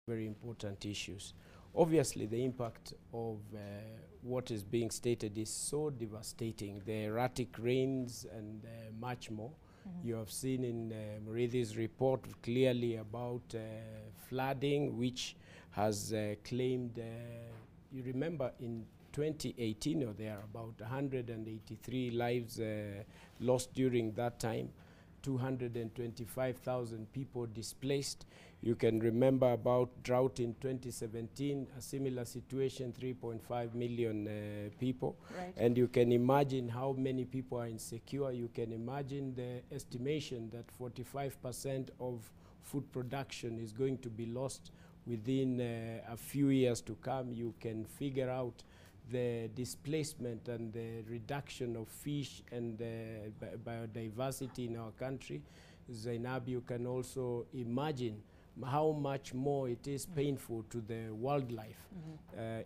very important issues. Obviously, the impact of what is being stated is so devastating. The erratic rains and much more. You have seen in Muridhi's report clearly about flooding, which has claimed, you remember in 2018 or there, about 183 lives lost during that time. 225,000 people displaced. You can remember about drought in 2017, a similar situation, 3.5 million people. Right. And you can imagine how many people are insecure. You can imagine the estimation that 45% of food production is going to be lost within a few years to come. You can figure out the displacement and the reduction of fish and biodiversity in our country. Zainab, you can also imagine how much more it is painful to the wildlife.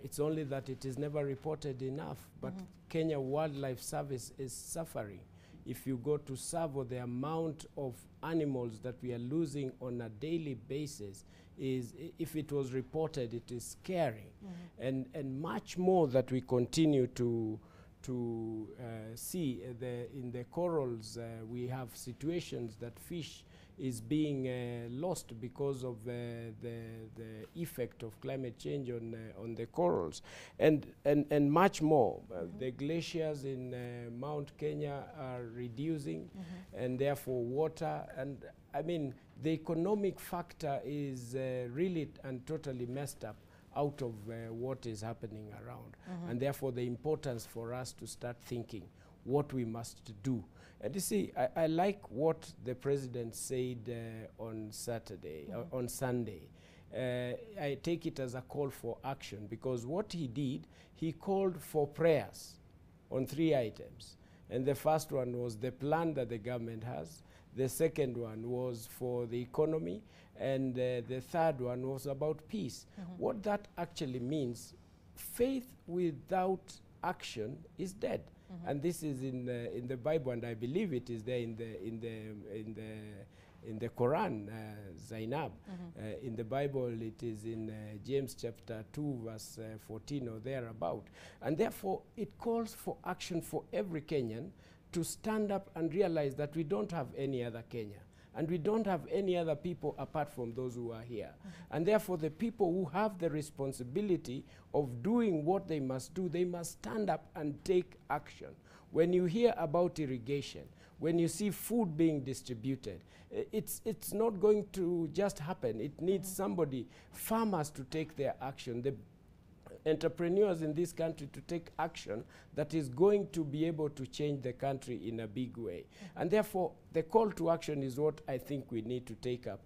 It's only that it is never reported enough, but Kenya Wildlife Service is suffering. If you go to Savo, the amount of animals that we are losing on a daily basis is, if it was reported, it is scary. And much more that we continue to see in the corals. We have situations that fish is being lost because of the effect of climate change on the corals, and much more. The glaciers in Mount Kenya are reducing, and therefore water, and I mean the economic factor is really and totally messed up out of what is happening around, and therefore the importance for us to start thinking what we must do. And you see, I like what the president said on Saturday, on Sunday. I take it as a call for action, because what he did, he called for prayers on 3 items. And the first one was the plan that the government has. The second one was for the economy. And the third one was about peace. What that actually means, faith without action is dead. And this is in the Bible, and I believe it is there in the Quran, Zainab. In the Bible, it is in James chapter 2, verse 14 or thereabout. And therefore, it calls for action for every Kenyan to stand up and realize that we don't have any other Kenya. And we don't have any other people apart from those who are here. And therefore, the people who have the responsibility of doing what they must do, they must stand up and take action. When you hear about irrigation, when you see food being distributed, it's not going to just happen. It needs somebody, farmers, to take their action. The entrepreneurs in this country to take action that is going to be able to change the country in a big way. And therefore, the call to action is what I think we need to take up.